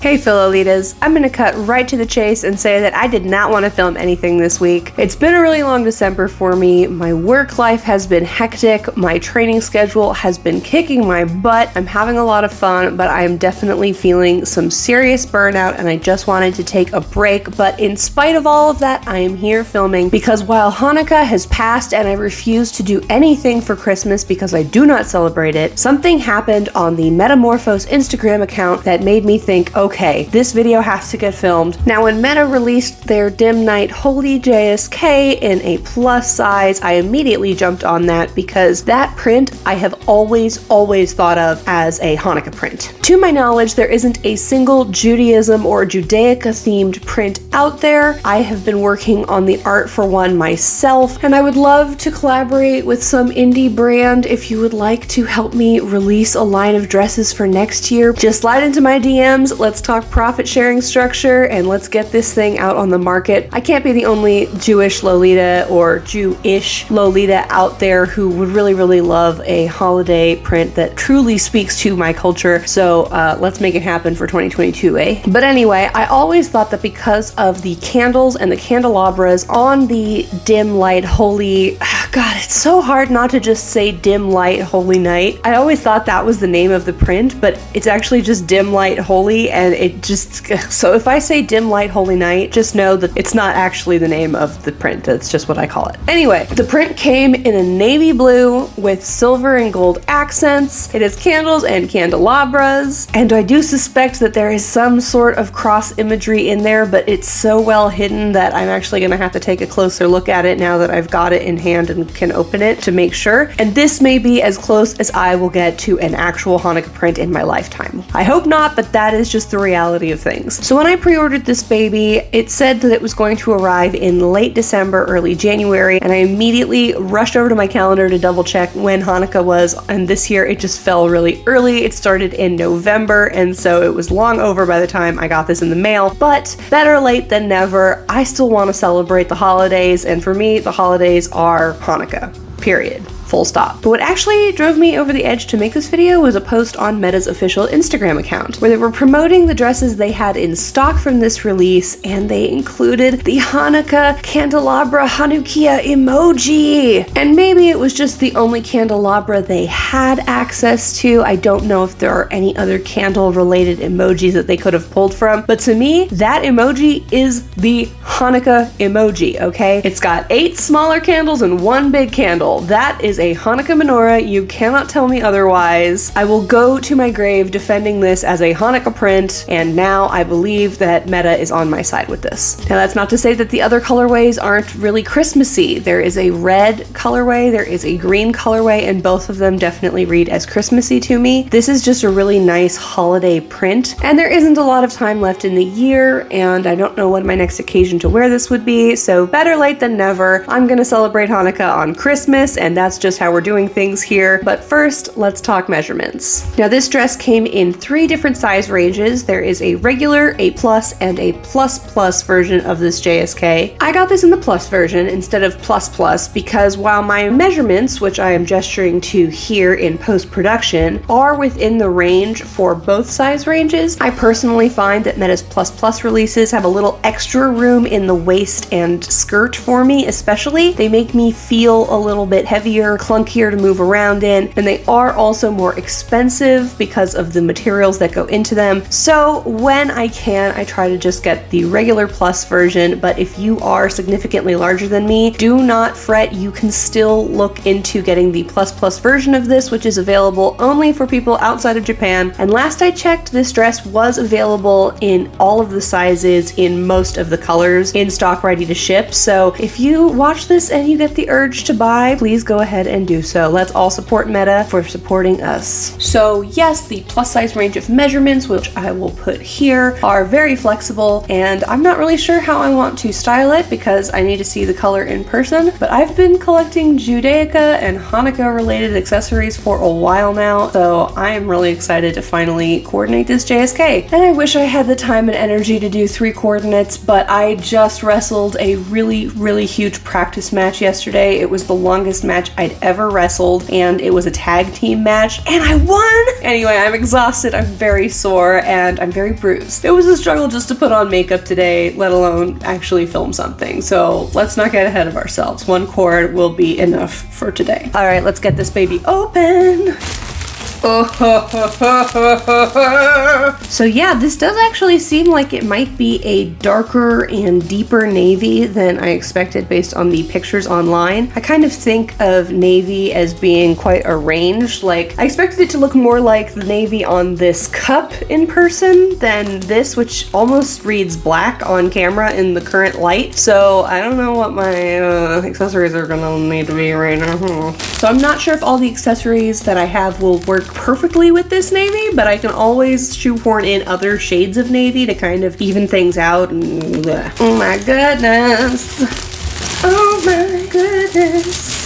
Hey Fellow-litas, I'm gonna cut right to the chase and say that I did not want to film anything this week. It's been a really long December for me. My work life has been hectic, my training schedule has been kicking my butt. I'm having a lot of fun, but I am definitely feeling some serious burnout and I just wanted to take a break. But in spite of all of that, I am here filming because while Hanukkah has passed and I refuse to do anything for Christmas because I do not celebrate it, something happened on the Metamorphose Instagram account that made me think, okay, this video has to get filmed. Now, when Meta released their Dim Night Holy JSK in a plus size, I immediately jumped on that because that print I have always thought of as a Hanukkah print. To my knowledge, there isn't a single Judaism or Judaica themed print out there. I have been working on the art for one myself, and I would love to collaborate with some indie brand. If you would like to help me release a line of dresses for next year, just slide into my DMs. Let's talk profit sharing structure and let's get this thing out on the market. I can't be the only Jewish Lolita or Jewish Lolita out there who would really love a holiday print that truly speaks to my culture. So let's make it happen for 2022, eh? But anyway, I always thought that because of the candles and the candelabras on the Dim Light Holy, God, it's so hard not to just say Dim Light Holy Night. I always thought that was the name of the print, but it's actually just Dim Light Holy, and it just, so if I say Dim Light Holy Night, just know that it's not actually the name of the print. That's just what I call it. Anyway, the print came in a navy blue with silver and gold accents. It has candles and candelabras, and I do suspect that there is some sort of cross imagery in there, but it's so well hidden that I'm actually gonna have to take a closer look at it now that I've got it in hand and can open it to make sure. And this may be as close as I will get to an actual Hanukkah print in my lifetime. I hope not, but that is just the reality of things. So when I pre-ordered this baby, it said that it was going to arrive in late December, early January, and I immediately rushed over to my calendar to double check when Hanukkah was, and this year it just fell really early. It started in November, and so it was long over by the time I got this in the mail, but better late than never. I still want to celebrate the holidays, and for me, the holidays are Hanukkah, period. Full stop. But what actually drove me over the edge to make this video was a post on Meta's official Instagram account, where they were promoting the dresses they had in stock from this release, and they included the Hanukkah candelabra Hanukkah emoji. And maybe it was just the only candelabra they had access to. I don't know if there are any other candle-related emojis that they could have pulled from, but to me, that emoji is the Hanukkah emoji, okay? It's got 8 smaller candles and 1 big candle. That is a Hanukkah menorah. You cannot tell me otherwise. I will go to my grave defending this as a Hanukkah print, and now I believe that Meta is on my side with this. Now, that's not to say that the other colorways aren't really Christmassy. There is a red colorway, there is a green colorway, and both of them definitely read as Christmassy to me. This is just a really nice holiday print, and there isn't a lot of time left in the year, and I don't know when my next occasion to wear this would be, so better late than never. I'm gonna celebrate Hanukkah on Christmas, and that's just how we're doing things here. But first, let's talk measurements. Now, this dress came in 3 different size ranges. There is a regular, a plus, and a plus version of this JSK. I got this in the plus version instead of plus because while my measurements, which I am gesturing to here in post-production, are within the range for both size ranges, I personally find that Meta's plus releases have a little extra room in the waist and skirt for me, especially. They make me feel a little bit heavier, clunkier to move around in, and they are also more expensive because of the materials that go into them. So when I can, I try to just get the regular plus version, but if you are significantly larger than me, do not fret. You can still look into getting the plus version of this, which is available only for people outside of Japan. And last I checked, this dress was available in all of the sizes, in most of the colors, in stock, ready to ship. So if you watch this and you get the urge to buy, please go ahead and do so. Let's all support Meta for supporting us. So yes, the plus size range of measurements, which I will put here, are very flexible, and I'm not really sure how I want to style it because I need to see the color in person, but I've been collecting Judaica and Hanukkah related accessories for a while now, so I am really excited to finally coordinate this JSK. And I wish I had the time and energy to do 3 coordinates, but I just wrestled a really huge practice match yesterday. It was the longest match I'd ever wrestled, and it was a tag team match, and I won! Anyway, I'm exhausted, I'm very sore, and I'm very bruised. It was a struggle just to put on makeup today, let alone actually film something, so let's not get ahead of ourselves. One cord will be enough for today. All right, let's get this baby open. So yeah, this does actually seem like it might be a darker and deeper navy than I expected based on the pictures online. I kind of think of navy as being quite arranged. Like, I expected it to look more like the navy on this cup in person than this, which almost reads black on camera in the current light. So I don't know what my accessories are gonna need to be right now. So I'm not sure if all the accessories that I have will work perfectly with this navy, but I can always shoehorn in other shades of navy to kind of even things out. And oh my goodness. Oh my goodness.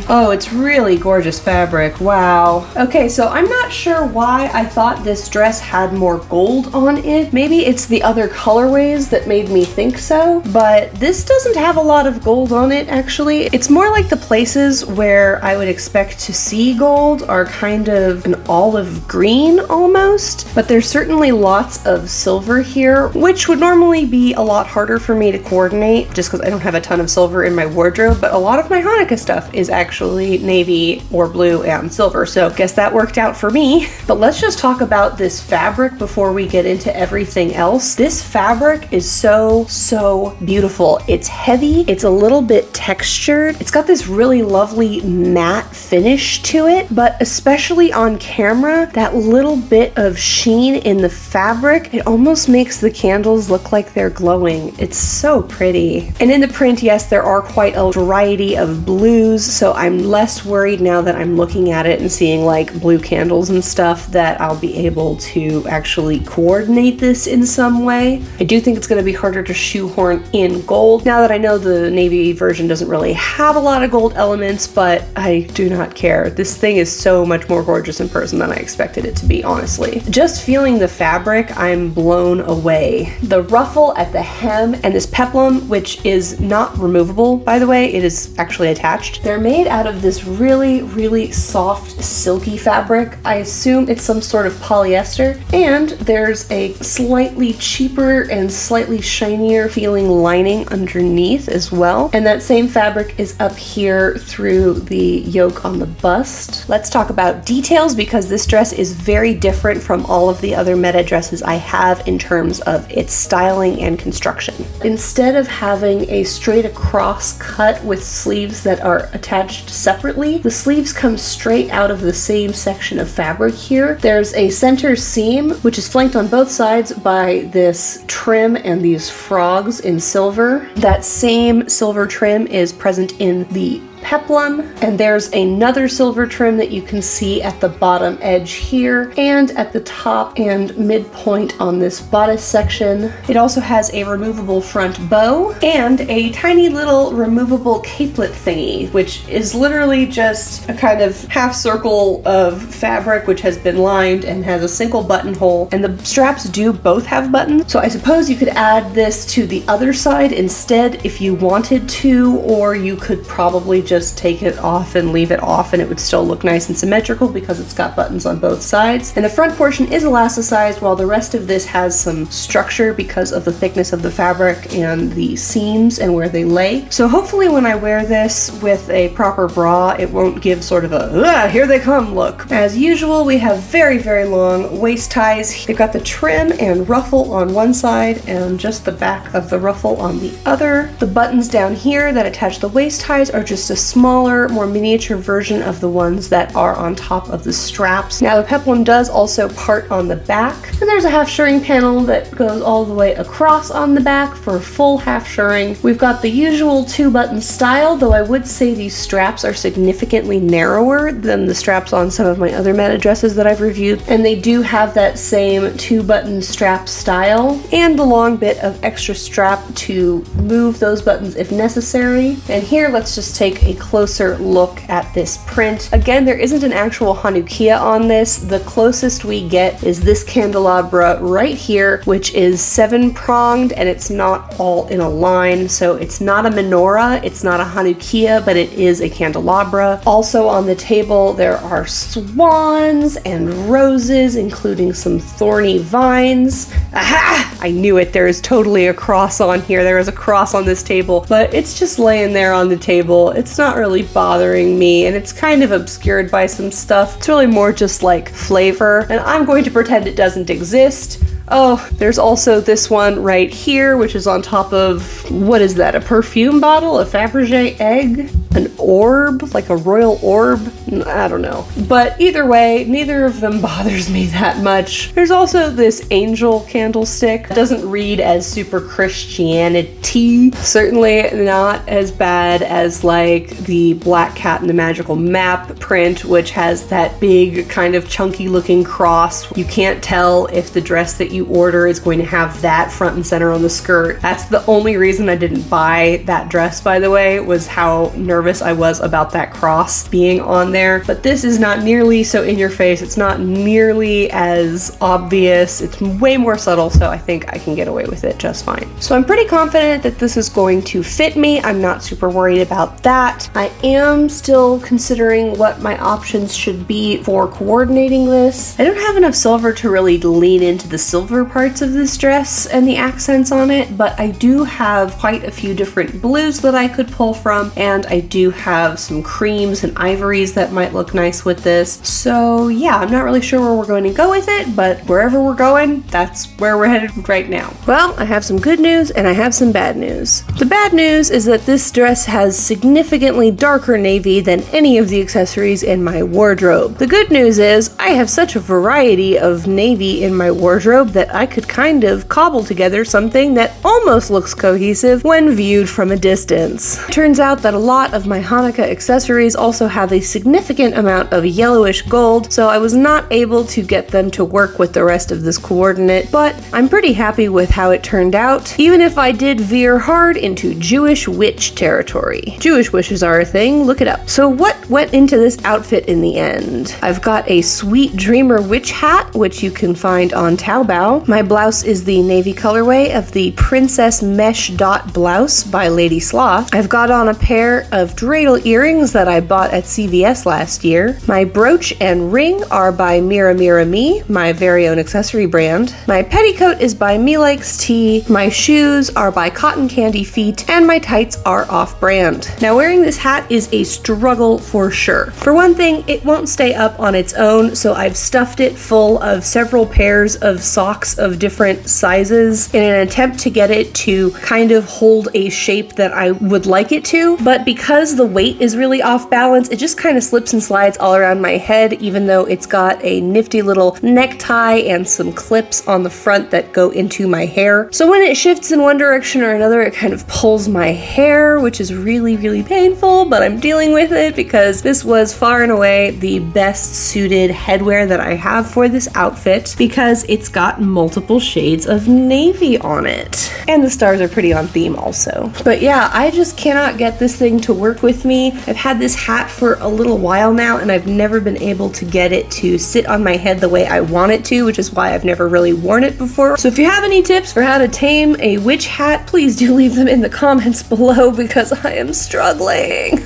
Oh, it's really gorgeous fabric. Wow. Okay, so I'm not sure why I thought this dress had more gold on it. Maybe it's the other colorways that made me think so, but this doesn't have a lot of gold on it, actually. It's more like the places where I would expect to see gold are kind of an olive green almost, but there's certainly lots of silver here, which would normally be a lot harder for me to coordinate just because I don't have a ton of silver in my wardrobe, but a lot of my Hanukkah stuff is actually navy or blue and silver, so guess that worked out for me. But let's just talk about this fabric before we get into everything else. This fabric is so beautiful. It's heavy, it's a little bit textured, it's got this really lovely matte finish to it, but especially on camera, that little bit of sheen in the fabric, it almost makes the candles look like they're glowing. It's so pretty. And in the print, yes, there are quite a variety of blues, so I'm less worried now that I'm looking at it and seeing like blue candles and stuff that I'll be able to actually coordinate this in some way. I do think it's going to be harder to shoehorn in gold now that I know the navy version doesn't really have a lot of gold elements, but I do not care. This thing is so much more gorgeous in person than I expected it to be, honestly. Just feeling the fabric, I'm blown away. The ruffle at the hem and this peplum, which is not removable, by the way, it is actually attached. They're made out of this really soft, silky fabric. I assume it's some sort of polyester, and there's a slightly cheaper and slightly shinier feeling lining underneath as well. And that same fabric is up here through the yoke on the bust. Let's talk about details, because this dress is very different from all of the other meta dresses I have in terms of its styling and construction. Instead of having a straight across cut with sleeves that are attached separately, the sleeves come straight out of the same section of fabric here. There's a center seam, which is flanked on both sides by this trim and these frogs in silver. That same silver trim is present in the peplum, and there's another silver trim that you can see at the bottom edge here and at the top and midpoint on this bodice section. It also has a removable front bow and a tiny little removable capelet thingy, which is literally just a kind of half circle of fabric which has been lined and has a single buttonhole, and the straps do both have buttons, so I suppose you could add this to the other side instead if you wanted to, or you could probably just take it off and leave it off and it would still look nice and symmetrical because it's got buttons on both sides. And the front portion is elasticized, while the rest of this has some structure because of the thickness of the fabric and the seams and where they lay. So hopefully when I wear this with a proper bra, it won't give sort of a here they come look. As usual, we have very long waist ties. They've got the trim and ruffle on one side and just the back of the ruffle on the other. The buttons down here that attach the waist ties are just a smaller, more miniature version of the ones that are on top of the straps. Now the peplum does also part on the back, and there's a half shirring panel that goes all the way across on the back for full half shirring. We've got the usual 2-button style, though I would say these straps are significantly narrower than the straps on some of my other meta dresses that I've reviewed, and they do have that same 2-button strap style and the long bit of extra strap to move those buttons if necessary. And here let's just take a a closer look at this print. Again, there isn't an actual Hanukkah on this. The closest we get is this candelabra right here, which is 7-pronged, and it's not all in a line, so it's not a menorah, it's not a Hanukkah, but it is a candelabra. Also on the table, there are swans and roses, including some thorny vines. Aha! I knew it. There is totally a cross on here. There is a cross on this table, but it's just laying there on the table. It's not really bothering me, and it's kind of obscured by some stuff. It's really more just like flavor, and I'm going to pretend it doesn't exist. Oh, there's also this one right here, which is on top of, what is that, a perfume bottle, a Fabergé egg, an orb, like a royal orb? I don't know. But either way, neither of them bothers me that much. There's also this angel candlestick. It doesn't read as super Christianity. Certainly not as bad as like the Black Cat and the Magical Map print, which has that big kind of chunky looking cross. You can't tell if the dress that you order is going to have that front and center on the skirt. That's the only reason I didn't buy that dress, by the way, was how nervous I was about that cross being on there. But this is not nearly so in your face. It's not nearly as obvious. It's way more subtle, so I think I can get away with it just fine. So I'm pretty confident that this is going to fit me. I'm not super worried about that. I am still considering what my options should be for coordinating this. I don't have enough silver to really lean into the silver parts of this dress and the accents on it, but I do have quite a few different blues that I could pull from, and I do have some creams and ivories that might look nice with this. So yeah, I'm not really sure where we're going to go with it, but wherever we're going, that's where we're headed right now. Well, I have some good news and I have some bad news. The bad news is that this dress has significantly darker navy than any of the accessories in my wardrobe. The good news is I have such a variety of navy in my wardrobe that I could kind of cobble together something that almost looks cohesive when viewed from a distance. Turns out that a lot of my Hanukkah accessories also have a significant amount of yellowish gold, so I was not able to get them to work with the rest of this coordinate, but I'm pretty happy with how it turned out, even if I did veer hard into Jewish witch territory. Jewish wishes are a thing, look it up. So what went into this outfit in the end? I've got a sweet dreamer witch hat, which you can find on Taobao. My blouse is the navy colorway of the Princess Mesh Dot Blouse by Lady Sloth. I've got on a pair of dreidel earrings that I bought at CVS last year. My brooch and ring are by Mira Mira Me, my very own accessory brand. My petticoat is by Me Likes Tea. My shoes are by Cotton Candy Feet, and my tights are off-brand. Now, wearing this hat is a struggle for sure. For one thing, it won't stay up on its own, so I've stuffed it full of several pairs of socks of different sizes in an attempt to get it to kind of hold a shape that I would like it to, but because the weight is really off balance, it just kind of slips and slides all around my head, even though it's got a nifty little necktie and some clips on the front that go into my hair. So when it shifts in one direction or another, it kind of pulls my hair, which is really, really painful, but I'm dealing with it because this was far and away the best suited headwear that I have for this outfit, because it's got multiple shades of navy on it. And the stars are pretty on theme also. But yeah, I just cannot get this thing to work with me. I've had this hat for a little while now, and I've never been able to get it to sit on my head the way I want it to, which is why I've never really worn it before. So if you have any tips for how to tame a witch hat, please do leave them in the comments below, because I am struggling.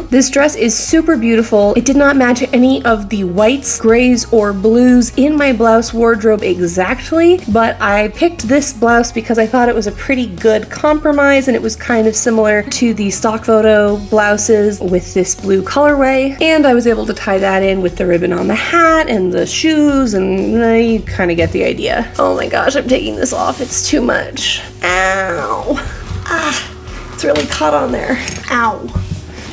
This dress is super beautiful. It did not match any of the whites, grays, or blues in my blouse wardrobe exactly, but I picked this blouse because I thought it was a pretty good compromise, and it was kind of similar to the stock photo blouses with this blue colorway, and I was able to tie that in with the ribbon on the hat and the shoes, and you kind of get the idea. Oh my gosh, I'm taking this off. It's too much. Ow. Ah, it's really caught on there. Ow.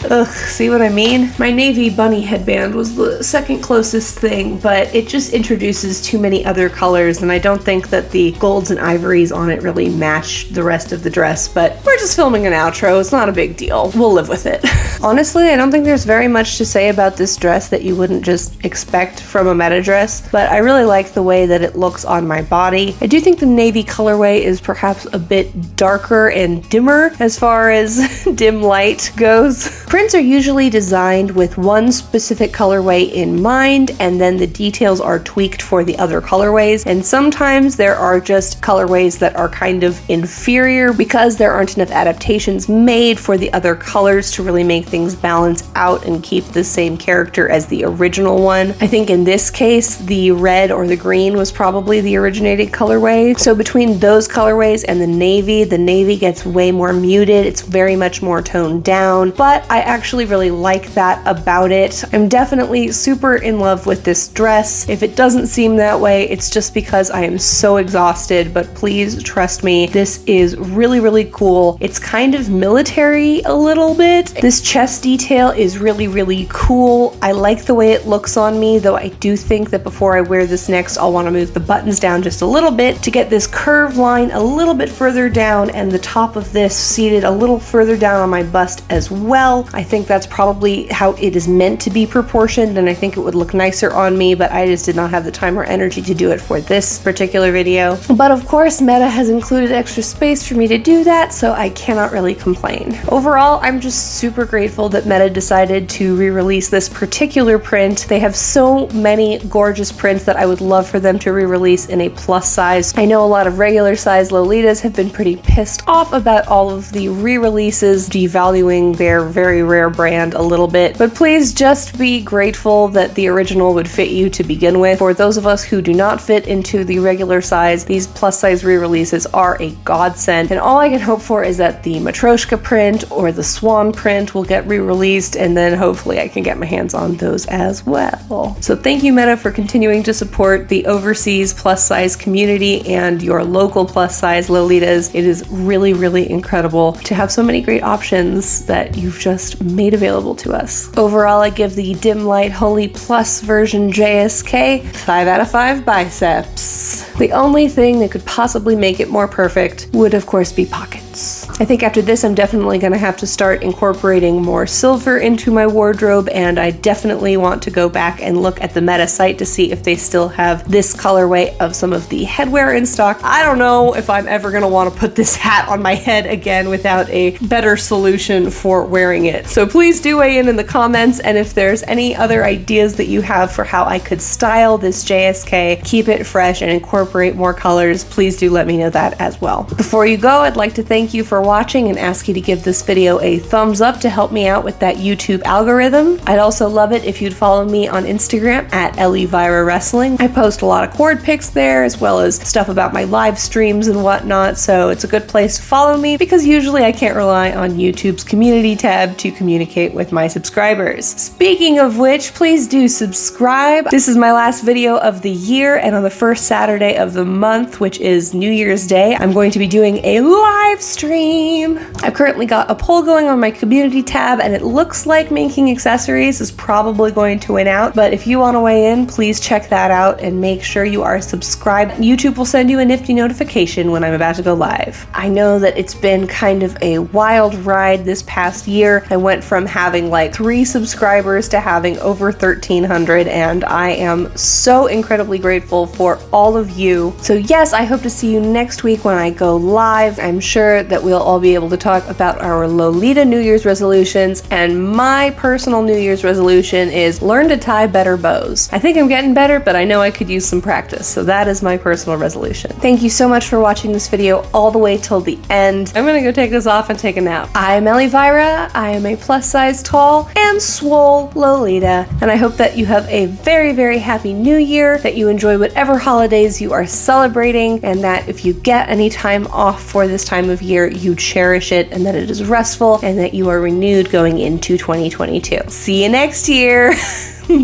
Ugh, see what I mean? My navy bunny headband was the second closest thing, but it just introduces too many other colors, and I don't think that the golds and ivories on it really match the rest of the dress, but we're just filming an outro. It's not a big deal. We'll live with it. Honestly, I don't think there's very much to say about this dress that you wouldn't just expect from a meta dress, but I really like the way that it looks on my body. I do think the navy colorway is perhaps a bit darker and dimmer as far as dim light goes. Prints are usually designed with one specific colorway in mind, and then the details are tweaked for the other colorways, and sometimes there are just colorways that are kind of inferior because there aren't enough adaptations made for the other colors to really make things balance out and keep the same character as the original one. I think in this case, the red or the green was probably the originating colorway. So between those colorways and the navy gets way more muted. It's very much more toned down, but I actually really like that about it. I'm definitely super in love with this dress. If it doesn't seem that way, it's just because I am so exhausted, but please trust me, this is really, really cool. It's kind of military a little bit. This chest detail is really, really cool. I like the way it looks on me, though I do think that before I wear this next, I'll want to move the buttons down just a little bit to get this curve line a little bit further down and the top of this seated a little further down on my bust as well. I think that's probably how it is meant to be proportioned, and I think it would look nicer on me, but I just did not have the time or energy to do it for this particular video. But of course, Meta has included extra space for me to do that, so I cannot really complain. Overall, I'm just super grateful that Meta decided to re-release this particular print. They have so many gorgeous prints that I would love for them to re-release in a plus size. I know a lot of regular size Lolitas have been pretty pissed off about all of the re-releases devaluing their very rare brand a little bit, but please just be grateful that the original would fit you to begin with. For those of us who do not fit into the regular size, these plus size re-releases are a godsend, and all I can hope for is that the Matryoshka print or the Swan print will get re-released, and then hopefully I can get my hands on those as well. So thank you, Meta, for continuing to support the overseas plus size community and your local plus size Lolitas. It is really, really incredible to have so many great options that you've just made available to us. Overall, I give the Dim Light Holy Plus version JSK 5 out of 5 biceps. The only thing that could possibly make it more perfect would of course be pockets. I think after this I'm definitely going to have to start incorporating more silver into my wardrobe, and I definitely want to go back and look at the Meta site to see if they still have this colorway of some of the headwear in stock. I don't know if I'm ever going to want to put this hat on my head again without a better solution for wearing it. So please do weigh in the comments, and if there's any other ideas that you have for how I could style this JSK, keep it fresh and incorporate more colors, please do let me know that as well. Before you go, I'd like to thank you for watching and ask you to give this video a thumbs up to help me out with that YouTube algorithm. I'd also love it if you'd follow me on Instagram at Elvira Wrestling. I post a lot of cord pics there, as well as stuff about my live streams and whatnot, so it's a good place to follow me because usually I can't rely on YouTube's community tab to communicate with my subscribers. Speaking of which, please do subscribe. This is my last video of the year, and on the first Saturday of the month, which is New Year's Day, I'm going to be doing a live stream. I've currently got a poll going on my community tab, and it looks like making accessories is probably going to win out, but if you want to weigh in, please check that out and make sure you are subscribed. YouTube will send you a nifty notification when I'm about to go live. I know that it's been kind of a wild ride this past year. I went from having like 3 subscribers to having over 1,300, and I am so incredibly grateful for all of you. So yes, I hope to see you next week when I go live. I'm sure that we'll all be able to talk about our Lolita New Year's resolutions, and my personal New Year's resolution is learn to tie better bows. I think I'm getting better, but I know I could use some practice, so that is my personal resolution. Thank you so much for watching this video all the way till the end. I'm gonna go take this off and take a nap. I'm Elvira. I am a plus size tall and swole Lolita, and I hope that you have a very, very happy new year, that you enjoy whatever holidays you are celebrating, and that if you get any time off for this time of year, you cherish it, and that it is restful, and that you are renewed going into 2022. See you next year.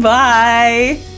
Bye.